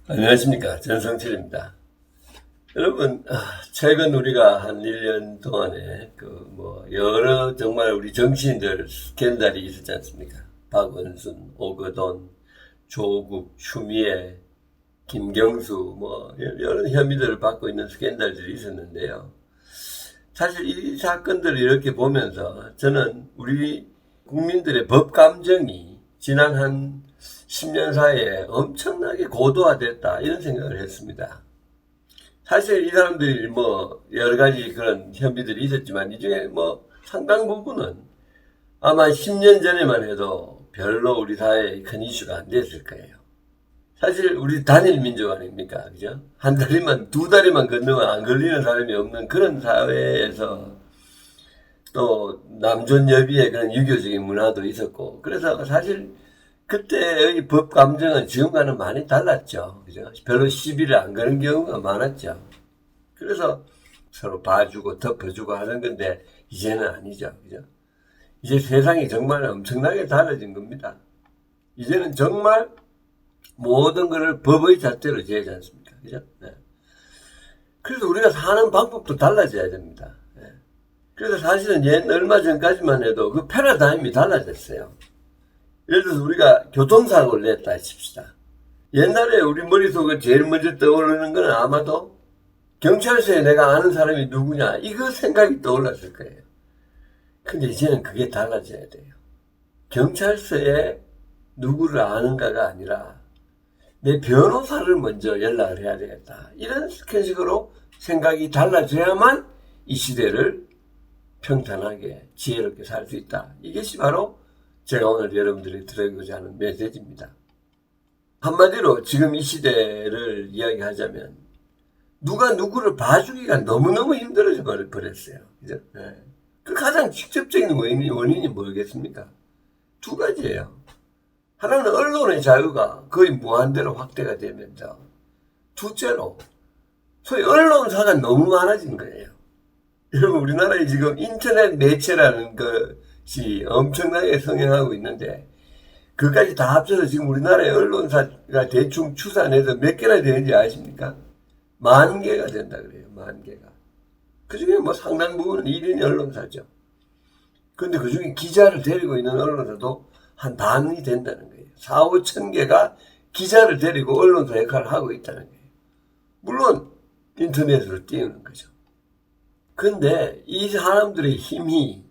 안녕하십니까. 전성철입니다. 여러분, 최근 우리가 한 1년 동안에 여러 정말 우리 정치인들 스캔들이 있었지 않습니까? 박원순, 오거돈, 조국, 추미애, 김경수, 여러 혐의들을 받고 있는 스캔들들이 있었는데요. 사실 이 사건들을 이렇게 보면서 저는 우리 국민들의 법 감정이 지난 한 10년 사이에 엄청나게 고도화됐다 이런 생각을 했습니다. 사실 이 사람들이 여러 가지 그런 혐의들이 있었지만 이 중에 상당 부분은 아마 10년 전에만 해도 별로 우리 사회에 큰 이슈가 안 됐을 거예요. 사실 우리 단일 민족 아닙니까? 그죠? 한 다리만, 두 다리만 건너면 안 걸리는 사람이 없는 그런 사회에서 또 남존여비의 그런 유교적인 문화도 있었고, 그래서 사실 그때의 법 감정은 지금과는 많이 달랐죠. 그죠? 별로 시비를 안 거는 경우가 많았죠. 그래서 서로 봐주고 덮어주고 하는 건데, 이제는 아니죠. 그죠? 이제 세상이 정말 엄청나게 달라진 겁니다. 이제는 정말 모든 것을 법의 잣대로 지어야지 않습니까? 그죠? 네. 그래서 우리가 사는 방법도 달라져야 됩니다. 네. 그래서 사실은 얼마 전까지만 해도 그 패러다임이 달라졌어요. 예를 들어서 우리가 교통사고를 냈다 칩시다. 옛날에 우리 머릿속에 제일 먼저 떠오르는 건 아마도 경찰서에 내가 아는 사람이 누구냐 이거 생각이 떠올랐을 거예요. 근데 이제는 그게 달라져야 돼요. 경찰서에 누구를 아는가가 아니라 내 변호사를 먼저 연락을 해야 되겠다. 이런 식으로 생각이 달라져야만 이 시대를 평탄하게 지혜롭게 살 수 있다. 이것이 바로 제가 오늘 여러분들이 드리고자 하는 메시지입니다. 한마디로 지금 이 시대를 이야기하자면 누가 누구를 봐주기가 너무너무 힘들어져 버렸어요. 그죠? 네. 그 가장 직접적인 원인이 뭐겠습니까? 두 가지예요. 하나는 언론의 자유가 거의 무한대로 확대가 되면서, 둘째로 소위 언론사가 너무 많아진 거예요. 여러분, 우리나라에 지금 인터넷 매체라는 것이 엄청나게 성행하고 있는데, 그까지 다 합쳐서 지금 우리나라의 언론사가 대충 추산해서 몇 개나 되는지 아십니까? 10,000개가 된다 그래요. 10,000개가. 그 중에 상당 부분은 1인 언론사죠. 그런데 그 중에 기자를 데리고 있는 언론사도 한 반이 된다는 거예요. 4,5,000개가 기자를 데리고 언론사 역할을 하고 있다는 거예요. 물론 인터넷으로 띄우는 거죠. 근데 이 사람들의 힘이,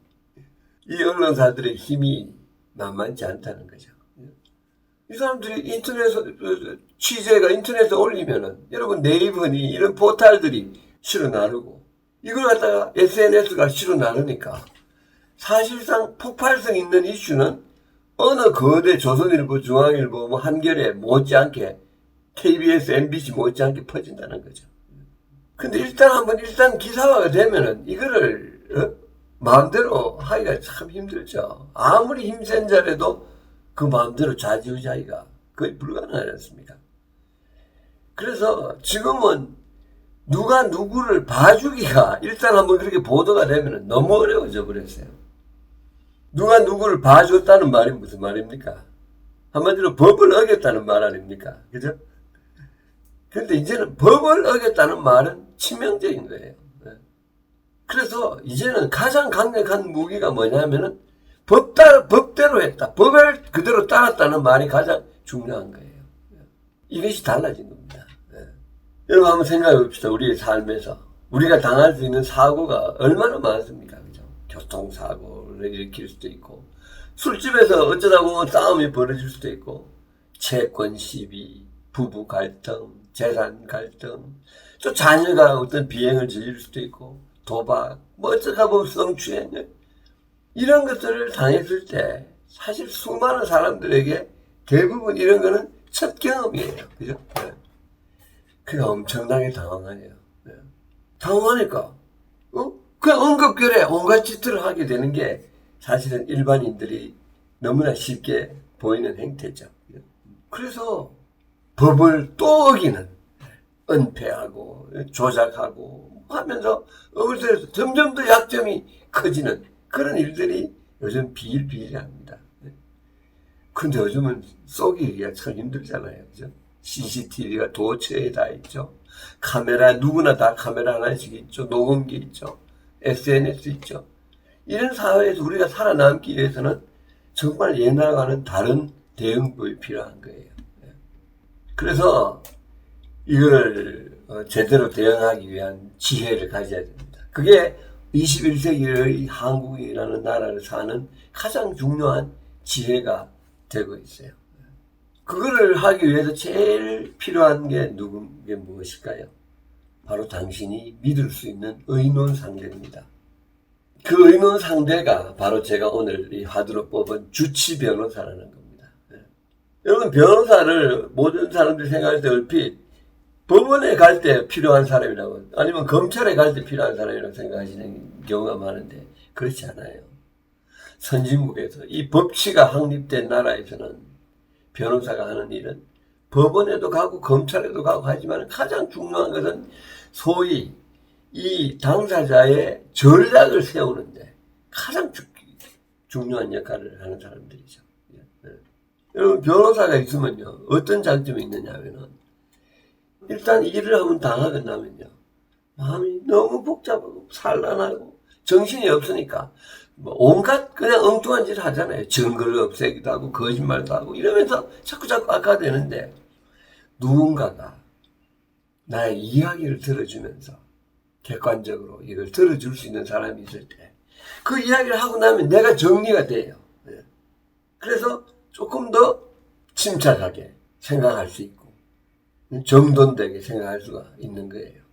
이 언론사들의 힘이 만만치 않다는 거죠. 이 사람들이 취재가 인터넷에 올리면은, 여러분 네이버니 이런 포털들이 실어 나르고, 이걸 갖다가 SNS가 실어 나르니까, 사실상 폭발성 있는 이슈는 어느 거대 조선일보, 중앙일보, 한겨레 못지않게, KBS, MBC 못지않게 퍼진다는 거죠. 근데 일단 기사화가 되면은 이거를 마음대로 하기가 참 힘들죠. 아무리 힘센 자라도 그 마음대로 좌지우지하기가 거의 불가능하지 않습니까? 그래서 지금은 누가 누구를 봐주기가 일단 한번 그렇게 보도가 되면은 너무 어려워져 버렸어요. 누가 누구를 봐줬다는 말이 무슨 말입니까? 한마디로 법을 어겼다는 말 아닙니까? 그죠? 근데 이제는 법을 어겼다는 말은 치명적인 거예요. 그래서 이제는 가장 강력한 무기가 뭐냐면은 법대로 했다. 법을 그대로 따랐다는 말이 가장 중요한 거예요. 이것이 달라진 겁니다. 여러분 한번 생각해 봅시다. 우리의 삶에서 우리가 당할 수 있는 사고가 얼마나 많습니까? 그죠? 교통사고를 일으킬 수도 있고, 술집에서 어쩌다 보면 싸움이 벌어질 수도 있고, 채권 시비, 부부 갈등, 재산 갈등, 또 자녀가 어떤 비행을 저질 수도 있고, 도박, 어쩌다 보면 성추행, 이런 것들을 당했을 때 사실 수많은 사람들에게 대부분 이런 거는 첫 경험이에요. 그죠? 그게 엄청나게 당황하네요. 당황하니까 그냥 엉겁결에 온갖 짓들을 하게 되는 게 사실은 일반인들이 너무나 쉽게 보이는 행태죠. 그래서 법을 또 어기는, 은폐하고 조작하고 하면서 어글에서 점점 더 약점이 커지는 그런 일들이 요즘 비일비일합니다. 근데 요즘은 쏘기가 참 힘들잖아요. 그죠? CCTV가 도처에 다 있죠. 카메라, 누구나 다 카메라 하나씩 있죠. 녹음기 있죠. SNS 있죠. 이런 사회에서 우리가 살아남기 위해서는 정말 옛날과는 다른 대응법이 필요한 거예요. 그래서 이거를 제대로 대응하기 위한 지혜를 가져야 됩니다. 그게 21세기의 한국이라는 나라를 사는 가장 중요한 지혜가 되고 있어요. 그거를 하기 위해서 제일 필요한 게 무엇일까요? 바로 당신이 믿을 수 있는 의논 상대입니다. 그 의논 상대가 바로 제가 오늘 이 화두로 뽑은 주치 변호사라는 겁니다. 여러분, 변호사를 모든 사람들이 생각할 때 얼핏 법원에 갈 때 필요한 사람이라고, 아니면 검찰에 갈 때 필요한 사람이라고 생각하시는 경우가 많은데 그렇지 않아요. 선진국에서 이 법치가 확립된 나라에서는 변호사가 하는 일은 법원에도 가고 검찰에도 가고 하지만 가장 중요한 것은 소위 이 당사자의 전략을 세우는데 가장 중요한 역할을 하는 사람들이죠. 여러분, 변호사가 있으면요, 어떤 장점이 있느냐 하면은, 일단 일을 한번 당하고 나면요, 마음이 너무 복잡하고 산란하고 정신이 없으니까 뭐 온갖 그냥 엉뚱한 짓을 하잖아요. 증거를 없애기도 하고 거짓말도 하고 이러면서 자꾸 악화되는데, 누군가가 나의 이야기를 들어주면서 객관적으로 이걸 들어줄 수 있는 사람이 있을 때 그 이야기를 하고 나면 내가 정리가 돼요. 그래서 조금 더 침착하게 생각할 수 있고 정돈되게 생각할 수가 있는 거예요.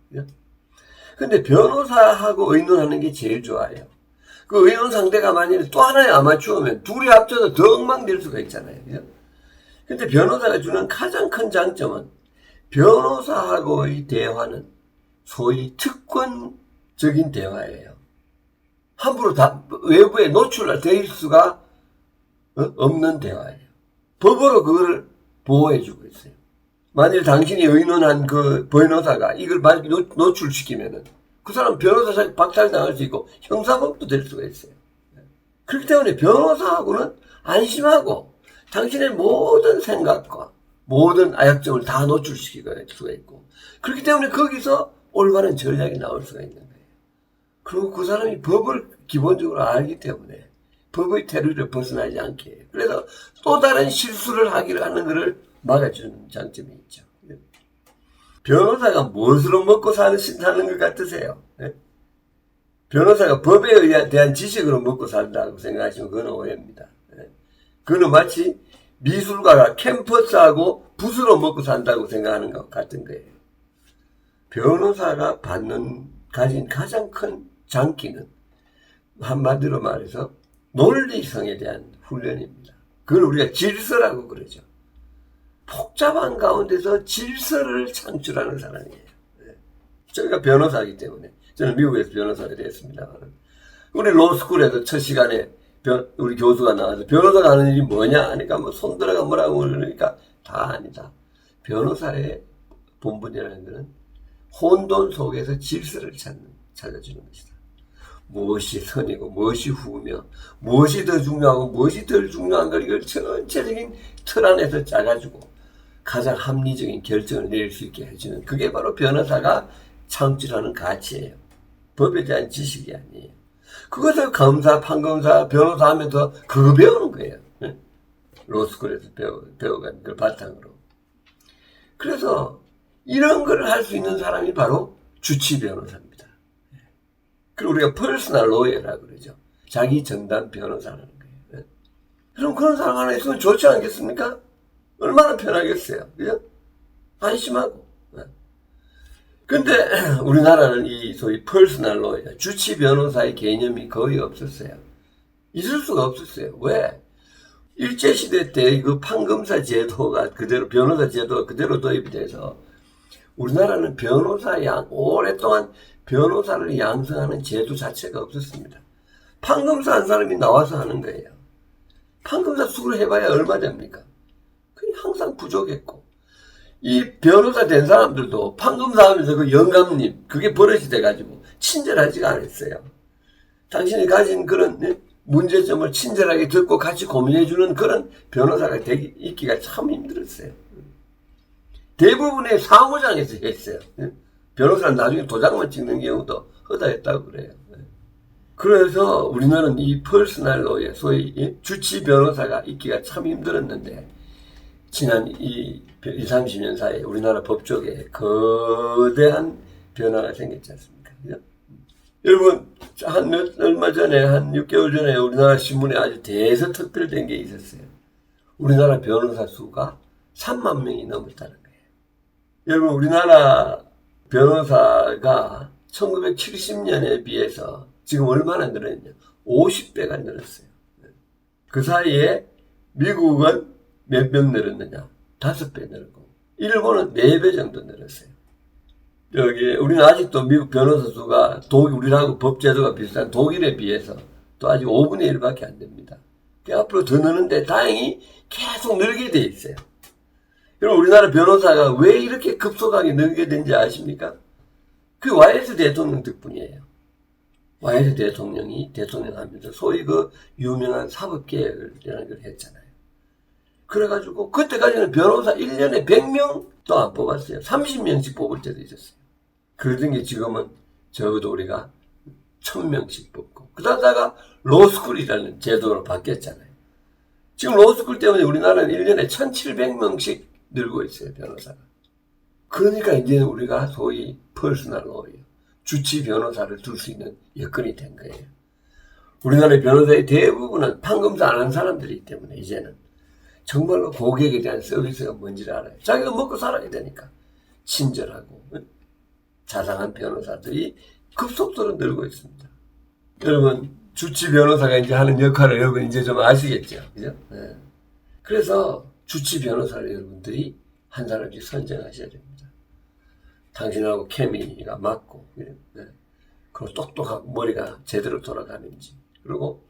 근데 변호사하고 의논하는 게 제일 좋아요. 그 의논 상대가 만약에 또 하나의 아마추어면 둘이 합쳐서 더 엉망될 수가 있잖아요. 근데 변호사가 주는 가장 큰 장점은 변호사하고의 대화는 소위 특권적인 대화예요. 함부로 다 외부에 노출될 수가 없는 대화예요. 법으로 그거를 보호해주고 있어요. 만일 당신이 의논한 그 변호사가 이걸 만약에 노출시키면은 그 사람 변호사 박탈당할 수 있고 형사법도 될 수가 있어요. 그렇기 때문에 변호사하고는 안심하고 당신의 모든 생각과 모든 아약점을 다 노출시킬 수가 있고, 그렇기 때문에 거기서 올바른 전략이 나올 수가 있는 거예요. 그리고 그 사람이 법을 기본적으로 알기 때문에 법의 테두리를 벗어나지 않게 해요. 그래서 또 다른 실수를 하는 것을 막아주는 장점이 있죠. 변호사가 무엇으로 먹고 사는 것 같으세요? 변호사가 법에 대한 지식으로 먹고 산다고 생각하시면 그건 오해입니다. 그거는 마치 미술가가 캔버스하고 붓으로 먹고 산다고 생각하는 것 같은 거예요. 변호사가 가진 가장 큰 장기는 한마디로 말해서 논리성에 대한 훈련입니다. 그걸 우리가 질서라고 그러죠. 복잡한 가운데서 질서를 창출하는 사람이에요. 저희가 변호사이기 때문에, 저는 미국에서 변호사가 되었습니다. 우리 로스쿨에서 첫 시간에 우리 교수가 나와서 변호사가 하는 일이 뭐냐 하니까 뭐 손들어가 뭐라고 그러니까 다 아니다. 변호사의 본분이라는 것은 혼돈 속에서 질서를 찾아주는 것이다. 무엇이 선이고 무엇이 후며 무엇이 더 중요하고 무엇이 덜 중요한 걸 이걸 전체적인 틀 안에서 짜가지고 가장 합리적인 결정을 내릴 수 있게 해주는, 그게 바로 변호사가 창출하는 가치예요. 법에 대한 지식이 아니에요. 그것을 검사, 판검사, 변호사 하면서 그거 배우는 거예요. 로스쿨에서 배워간 걸 바탕으로. 그래서 이런 걸 할 수 있는 사람이 바로 주치 변호사입니다. 그리고 우리가 퍼스널 로이어라고 그러죠. 자기 전담 변호사라는 거예요. 그럼 그런 사람 하나 있으면 좋지 않겠습니까? 얼마나 편하겠어요. 그죠? 안심하고. 근데 우리나라는 이 소위 퍼스널 로이어, 주치 변호사의 개념이 거의 없었어요. 있을 수가 없었어요. 왜? 일제시대 때 그 판검사 제도가 그대로, 변호사 제도가 그대로 도입이 돼서 우리나라는 오랫동안 변호사를 양성하는 제도 자체가 없었습니다. 판검사 한 사람이 나와서 하는 거예요. 판검사 수를 해봐야 얼마 됩니까? 그게 항상 부족했고, 이 변호사 된 사람들도 판검사 하면서 그 영감님, 그게 버릇이 돼가지고 친절하지가 않았어요. 당신이 가진 그런 문제점을 친절하게 듣고 같이 고민해주는 그런 변호사가 있기가 참 힘들었어요. 대부분의 사무장에서 했어요. 변호사는 나중에 도장만 찍는 경우도 허다했다고 그래요. 그래서 우리나라는 이 퍼스널 로의 소위 주치 변호사가 있기가 참 힘들었는데 지난 이 20, 30년 사이에 우리나라 법조계에 거대한 변화가 생겼지 않습니까? 그죠? 여러분, 얼마 전에, 한 6개월 전에 우리나라 신문에 아주 대서특필된 게 있었어요. 우리나라 변호사 수가 3만 명이 넘었다는 거예요. 여러분, 우리나라 변호사가 1970년에 비해서 지금 얼마나 늘었냐? 50배가 늘었어요. 그 사이에 미국은 몇 명 늘었느냐? 5배 늘었고, 일본은 4배 정도 늘었어요. 우리는 아직도 미국 변호사 수가 우리하고 법제도가 비슷한 독일에 비해서 또 아직 5분의 1밖에 안 됩니다. 앞으로 더 느는데 다행히 계속 늘게 돼 있어요. 여러분, 우리나라 변호사가 왜 이렇게 급속하게 늘게 된지 아십니까? 그 YS 대통령 덕분이에요. YS 대통령이 대통령하면서 소위 그 유명한 사법개혁이라는 걸 했잖아요. 그래가지고 그때까지는 변호사 1년에 100명도 안 뽑았어요. 30명씩 뽑을 때도 있었어요. 그러던 게 지금은 적어도 우리가 1000명씩 뽑고 그러다가 로스쿨이라는 제도로 바뀌었잖아요. 지금 로스쿨 때문에 우리나라는 1년에 1700명씩 늘고 있어요. 변호사가. 그러니까 이제 우리가 소위 퍼스널 로예요. 주치 변호사를 둘 수 있는 여건이 된 거예요. 우리나라의 변호사의 대부분은 판검사 안 한 사람들이기 때문에 이제는 정말로 고객에 대한 서비스가 뭔지를 알아요. 자기가 먹고 살아야 되니까 친절하고 자상한 변호사들이 급속도로 늘고 있습니다. 여러분, 주치 변호사가 이제 하는 역할을 여러분 이제 좀 아시겠죠? 그죠? 네. 그래서 주치 변호사를 여러분들이 한 사람씩 선정하셔야 됩니다. 당신하고 케미가 맞고, 네. 그리고 똑똑하고 머리가 제대로 돌아가는지, 그리고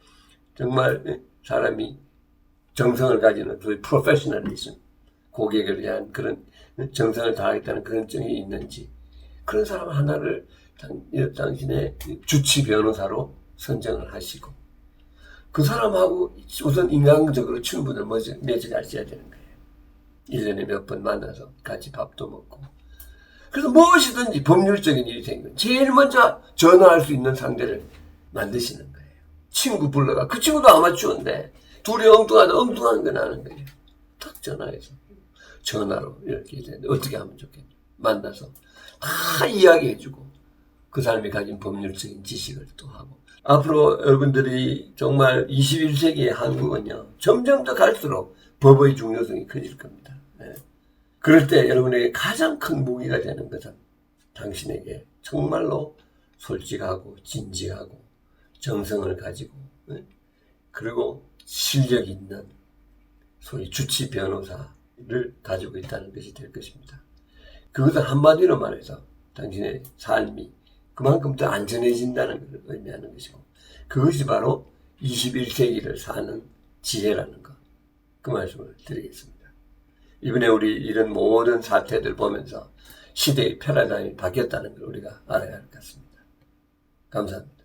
정말 사람이 정성을 가지는 소위 프로페셔널리즘, 고객에 대한 그런 정성을 다하겠다는 그런 정이 있는지, 그런 사람 하나를 당신의 주치 변호사로 선정을 하시고, 그 사람하고 우선 인간적으로 충분을 맺어가셔야 되는 거예요. 1년에 몇 번 만나서 같이 밥도 먹고. 그래서 무엇이든지 법률적인 일이 생기면 제일 먼저 전화할 수 있는 상대를 만드시는 거예요. 친구 불러가. 그 친구도 아마추어인데 둘이 엉뚱한 건 아는 거예요. 딱 전화해서. 전화로 이렇게 되는데 어떻게 하면 좋겠냐. 만나서 다 이야기해주고 그 사람이 가진 법률적인 지식을 또 하고. 앞으로 여러분들이 정말 21세기의 한국은요, 점점 더 갈수록 법의 중요성이 커질 겁니다. 네. 그럴 때 여러분에게 가장 큰 무기가 되는 것은 당신에게 정말로 솔직하고 진지하고 정성을 가지고, 네? 그리고 실력 있는 소위 주치 변호사를 가지고 있다는 것이 될 것입니다. 그것은 한마디로 말해서 당신의 삶이 그만큼 더 안전해진다는 것을 의미하는 것이고, 그것이 바로 21세기를 사는 지혜라는 것. 그 말씀을 드리겠습니다. 이번에 우리 이런 모든 사태들 보면서 시대의 패러다임이 바뀌었다는 걸 우리가 알아야 할 것 같습니다. 감사합니다.